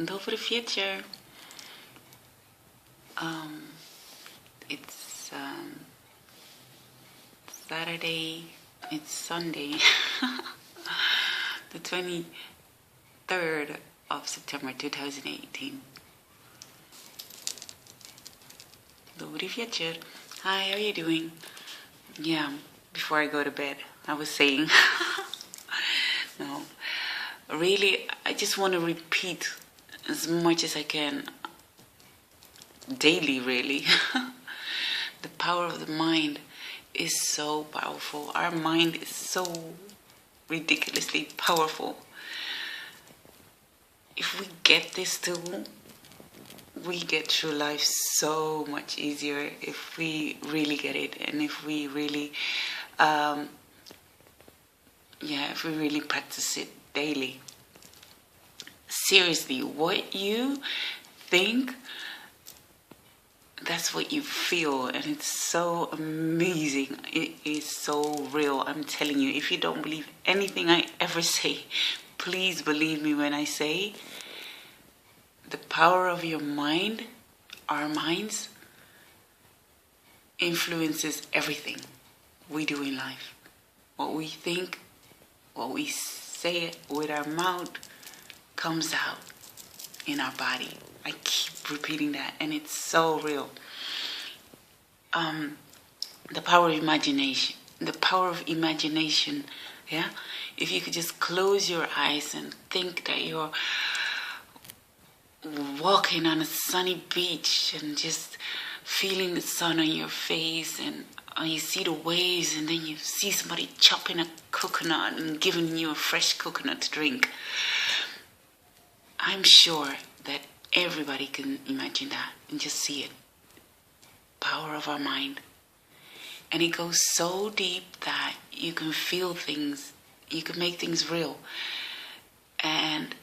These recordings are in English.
and over the future. It's Saturday, it's Sunday, the 23rd of September 2018. Добрый вечер. Hi, how are you doing? Yeah, before I go to bed, I was saying, no, really, I just want to repeat as much as I can, daily, really. The power of the mind is so powerful. Our mind is so ridiculously powerful. If we get this tool, we get through life so much easier if we really get it, and if we really, if we really practice it daily. Seriously, what you think, that's what you feel, and it's so amazing. It is so real. I'm telling you, if you don't believe anything I ever say, please believe me when I say the power of your mind, our minds, influences everything we do in life. What we think, what we say with our mouth comes out in our body. I keep repeating that, and it's so real. The power of imagination. The power of imagination, yeah? If you could just close your eyes and think that you're walking on a sunny beach and just feeling the sun on your face, and you see the waves, and then you see somebody chopping a coconut and giving you a fresh coconut to drink. I'm sure that everybody can imagine that and just see it. Power of our mind. And it goes so deep that you can feel things, you can make things real. And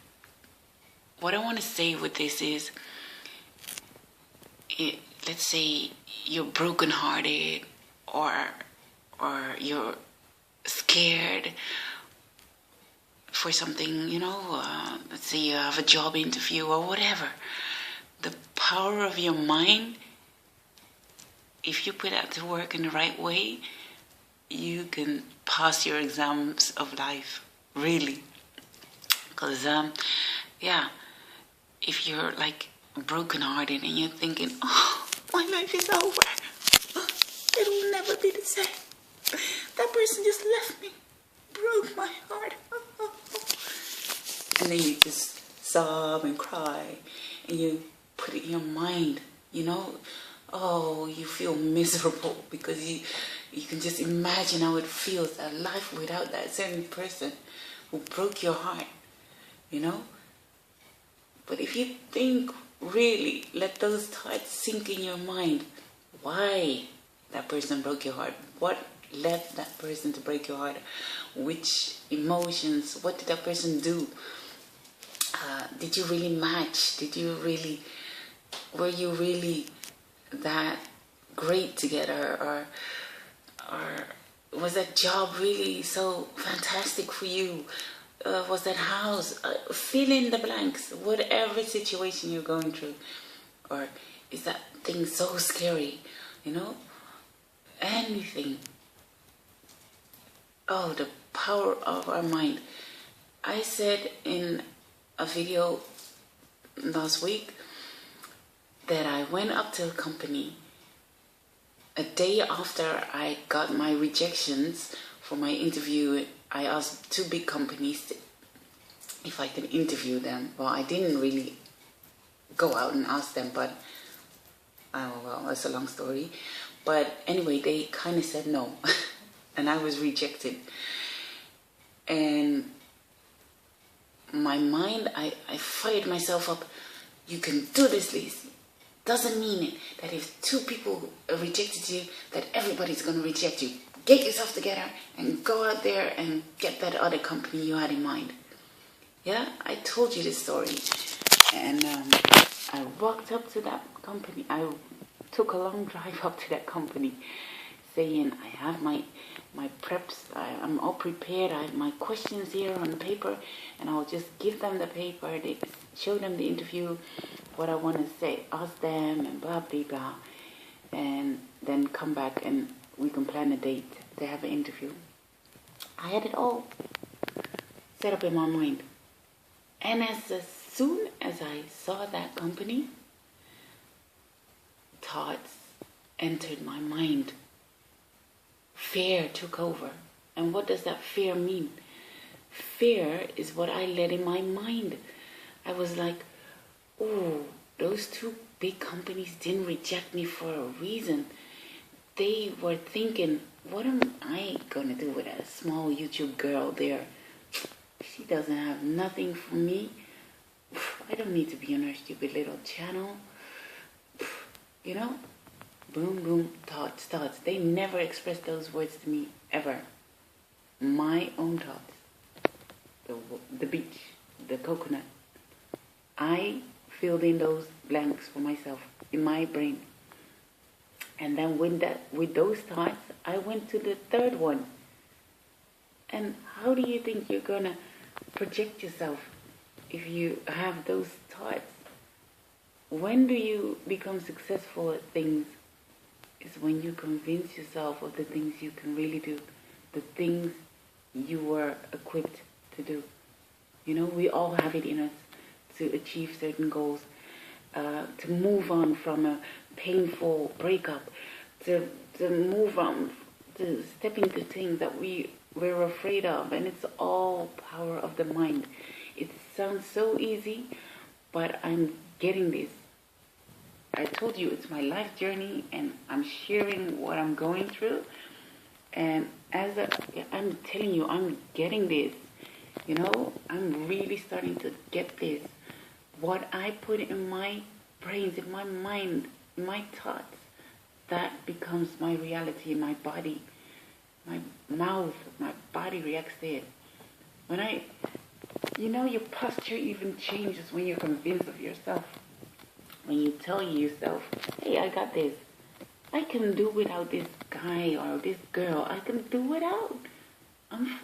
what I want to say with this is, let's say you're brokenhearted, or you're scared for something, let's say you have a job interview or whatever. The power of your mind, if you put that to work in the right way, you can pass your exams of life, really. Because, if you're like brokenhearted and you're thinking, oh, my life is over, it will never be the same, that person just left me, broke my heart, and then you just sob and cry, and you put it in your mind, you feel miserable because you can just imagine how it feels, that life without that certain person who broke your heart, But if you think, really, let those thoughts sink in your mind, why that person broke your heart, what led that person to break your heart, which emotions, what did that person do, did you really match, were you really that great together, or was that job really so fantastic for you? Was that house? Fill in the blanks. Whatever situation you're going through, or is that thing so scary? Anything. Oh, the power of our mind. I said in a video last week that I went up to a company a day after I got my rejections for my interview. I asked 2 big companies if I could interview them. Well, I didn't really go out and ask them, but that's a long story. But anyway, they kind of said no, and I was rejected. And my mind, I fired myself up. You can do this, Liz. Doesn't mean it that if 2 people rejected you, that everybody's going to reject you. Get yourself together and go out there and get that other company you had in mind. Yeah, I told you this story. And I walked up to that company. I took a long drive up to that company saying, I have my my preps. I'm all prepared. I have my questions here on paper, and I'll just give them the paper. They show them the interview, what I want to say, ask them, and blah blah blah, and then come back and we can plan a date to have an interview. I had it all set up in my mind, and as soon as I saw that company, thoughts entered my mind. Fear took over. And what does that fear mean? Fear is what I let in my mind. I was like, oh, those two big companies didn't reject me for a reason. They were thinking, what am I going to do with a small YouTube girl there? She doesn't have nothing for me. I don't need to be on her stupid little channel. You know? Boom, boom, thoughts. They never expressed those words to me, ever. My own thoughts. The beach, the coconut. I filled in those blanks for myself in my brain. And then with those thoughts, I went to the third one. And how do you think you're going to project yourself if you have those thoughts? When do you become successful at things? Is when you convince yourself of the things you can really do, the things you were equipped to do. You know, we all have it in us to achieve certain goals, to move on from a painful breakup, to move on, to step into things that we're afraid of, and it's all power of the mind. It sounds so easy, but I'm getting this. I told you it's my life journey, and I'm sharing what I'm going through. And I'm telling you, I'm getting this. You know, I'm really starting to get this. What I put in my brains, in my mind, in my thoughts, that becomes my reality in my body. My mouth, my body reacts to it. When your posture even changes when you're convinced of yourself. When you tell yourself, hey, I got this. I can do without this guy or this girl. I can do without.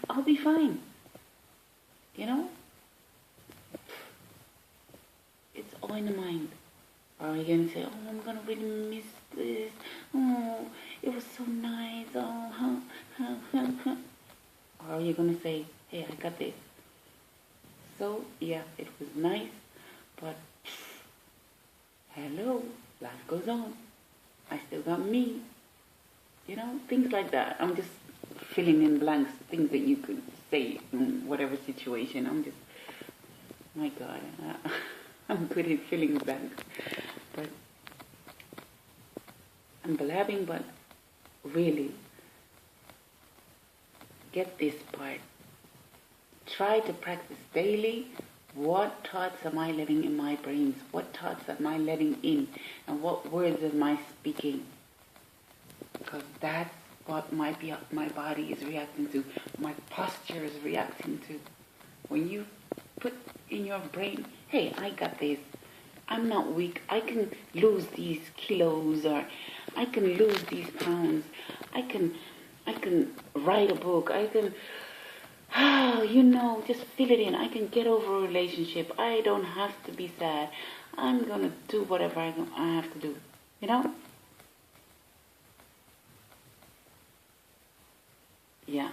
I'll be fine. You know? It's all in the mind. Or are you going to say, oh, I'm going to really miss this. Oh, it was so nice. Oh, Or are you going to say, hey, I got this. So, yeah, it was nice, but hello, life goes on. I still got me. You know, things like that. I'm just filling in blanks, things that you could say in whatever situation. My God, I'm good at filling blanks. But I'm blabbing, but really, get this part. Try to practice daily. What thoughts am I letting in my brains? What thoughts am I letting in? And what words am I speaking? Because that's what my body is reacting to. My posture is reacting to. When you put in your brain, hey, I got this. I'm not weak. I can lose these kilos, or I can lose these pounds. I can write a book. I can... just fill it in. I can get over a relationship. I don't have to be sad. I'm going to do whatever I have to do. You know? Yeah.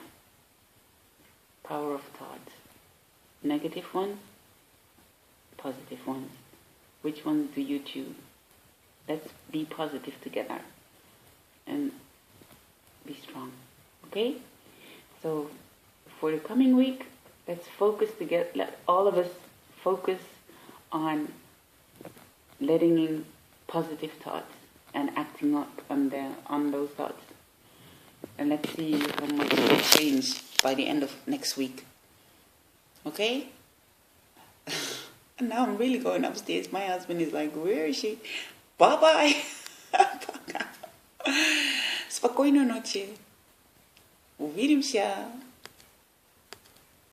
Power of thoughts. Negative ones, positive ones. Which ones do you choose? Let's be positive together. And be strong. Okay? So... for the coming week, let's focus together. Let all of us focus on letting in positive thoughts and acting up on those thoughts. And let's see how much will change by the end of next week. Okay? And now I'm really going upstairs. My husband is like, where is she? Bye-bye. Spokojno noche. Увидимся.